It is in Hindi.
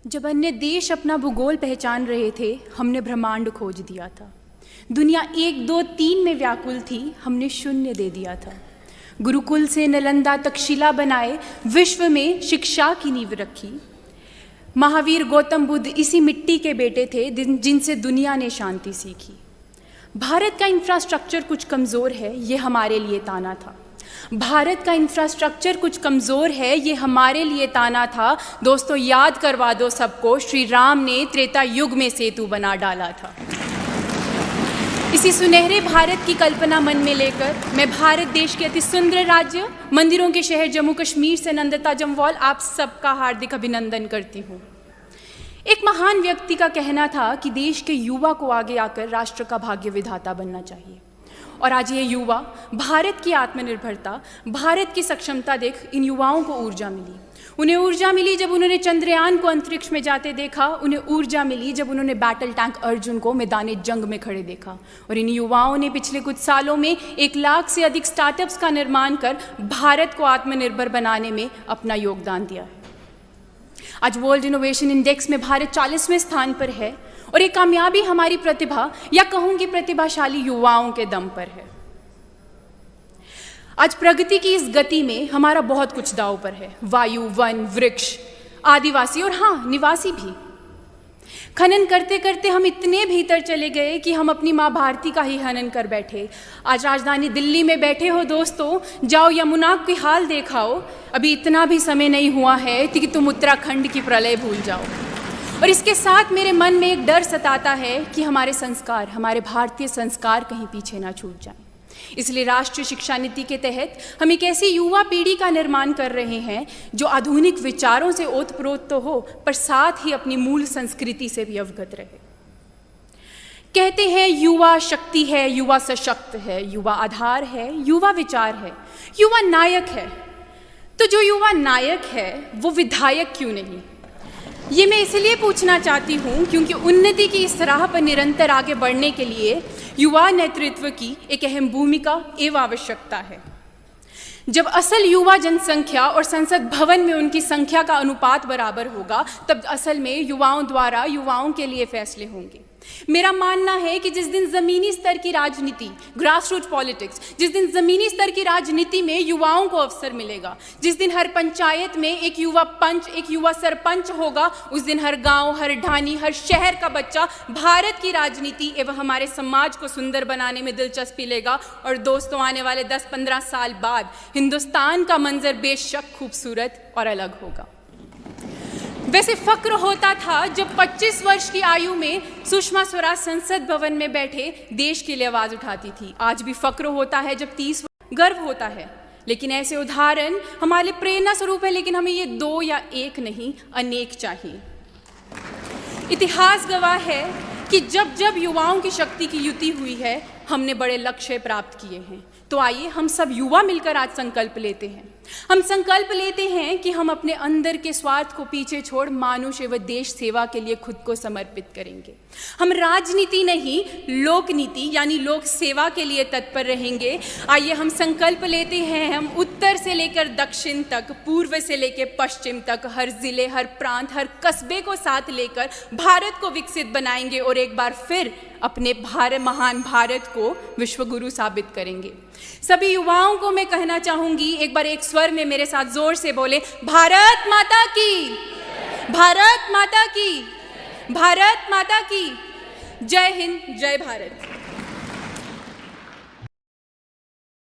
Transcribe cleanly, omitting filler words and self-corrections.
जब अन्य देश अपना भूगोल पहचान रहे थे, हमने ब्रह्मांड खोज दिया था। दुनिया 1, 2, 3 में व्याकुल थी, हमने शून्य दे दिया था। गुरुकुल से नालंदा तक शिला बनाए, विश्व में शिक्षा की नींव रखी। महावीर गौतम बुद्ध इसी मिट्टी के बेटे थे जिनसे दुनिया ने शांति सीखी। भारत का इंफ्रास्ट्रक्चर कुछ कमज़ोर है, ये हमारे लिए ताना था। भारत का इंफ्रास्ट्रक्चर कुछ कमज़ोर है, ये हमारे लिए ताना था। दोस्तों, याद करवा दो सबको, श्री राम ने त्रेता युग में सेतु बना डाला था। इसी सुनहरे भारत की कल्पना मन में लेकर मैं भारत देश के अति सुंदर राज्य, मंदिरों के शहर जम्मू कश्मीर से नंदता जम्वाल आप सबका हार्दिक अभिनंदन करती हूँ। एक महान व्यक्ति का कहना था कि देश के युवा को आगे आकर राष्ट्र का भाग्य विधाता बनना चाहिए। और आज ये युवा, भारत की आत्मनिर्भरता, भारत की सक्षमता देख इन युवाओं को ऊर्जा मिली। उन्हें ऊर्जा मिली जब उन्होंने चंद्रयान को अंतरिक्ष में जाते देखा। उन्हें ऊर्जा मिली जब उन्होंने बैटल टैंक अर्जुन को मैदान जंग में खड़े देखा। और इन युवाओं ने पिछले कुछ सालों में 1 लाख से अधिक स्टार्टअप्स का निर्माण कर भारत को आत्मनिर्भर बनाने में अपना योगदान दिया है। आज वर्ल्ड इनोवेशन इंडेक्स में भारत 40वें स्थान पर है और ये कामयाबी हमारी प्रतिभा, या कहूंगी प्रतिभाशाली युवाओं के दम पर है। आज प्रगति की इस गति में हमारा बहुत कुछ दांव पर है। वायु, वन, वृक्ष, आदिवासी और हाँ, निवासी भी। खनन करते करते हम इतने भीतर चले गए कि हम अपनी माँ भारती का ही हनन कर बैठे। आज राजधानी दिल्ली में बैठे हो दोस्तों, जाओ यमुना की हाल देखाओ। अभी इतना भी समय नहीं हुआ है कि तुम उत्तराखंड की प्रलय भूल जाओ। और इसके साथ मेरे मन में एक डर सताता है कि हमारे संस्कार, हमारे भारतीय संस्कार कहीं पीछे ना छूट जाएं। इसलिए राष्ट्रीय शिक्षा नीति के तहत हम एक ऐसी युवा पीढ़ी का निर्माण कर रहे हैं जो आधुनिक विचारों से ओतप्रोत तो हो, पर साथ ही अपनी मूल संस्कृति से भी अवगत रहे। कहते हैं युवा शक्ति है, युवा सशक्त है, युवा आधार है, युवा विचार है, युवा नायक है। तो जो युवा नायक है वो विधायक क्यों नहीं? ये मैं इसलिए पूछना चाहती हूँ क्योंकि उन्नति की इस राह पर निरंतर आगे बढ़ने के लिए युवा नेतृत्व की एक अहम भूमिका एवं आवश्यकता है। जब असल युवा जनसंख्या और संसद भवन में उनकी संख्या का अनुपात बराबर होगा, तब असल में युवाओं द्वारा युवाओं के लिए फैसले होंगे। मेरा मानना है कि जिस दिन ज़मीनी स्तर की राजनीति, ग्रासरूट पॉलिटिक्स, जिस दिन ज़मीनी स्तर की राजनीति में युवाओं को अवसर मिलेगा, जिस दिन हर पंचायत में एक युवा पंच, एक युवा सरपंच होगा, उस दिन हर गांव, हर ढानी, हर शहर का बच्चा भारत की राजनीति एवं हमारे समाज को सुंदर बनाने में दिलचस्पी लेगा। और दोस्तों, आने वाले 10-15 साल बाद हिंदुस्तान का मंजर बेशक खूबसूरत और अलग होगा। वैसे फक्र होता था जब 25 वर्ष की आयु में सुषमा स्वराज संसद भवन में बैठे देश के लिए आवाज उठाती थी। आज भी फक्र होता है जब 30 गर्व होता है। लेकिन ऐसे उदाहरण हमारे प्रेरणा स्वरूप है, लेकिन हमें ये 2 या 1 नहीं, अनेक चाहिए। इतिहास गवाह है कि जब जब युवाओं की शक्ति की युति हुई है, हमने बड़े लक्ष्य प्राप्त किए हैं। तो आइए हम सब युवा मिलकर आज संकल्प लेते हैं। हम संकल्प लेते हैं कि हम अपने अंदर के स्वार्थ को पीछे छोड़ मानुष एवं देश सेवा के लिए खुद को समर्पित करेंगे। हम राजनीति नहीं, लोक नीति यानी लोक सेवा के लिए तत्पर रहेंगे। आइए हम संकल्प लेते हैं, हम उत्तर से लेकर दक्षिण तक, पूर्व से लेकर पश्चिम तक, हर जिले, हर प्रांत, हर कस्बे को साथ लेकर भारत को विकसित बनाएंगे और एक बार फिर अपने महान भारत को विश्वगुरु साबित करेंगे। सभी युवाओं को मैं कहना चाहूंगी, एक बार एक स्वर में मेरे साथ जोर से बोले, भारत माता की, भारत माता की, भारत माता की। जय हिंद, जय भारत।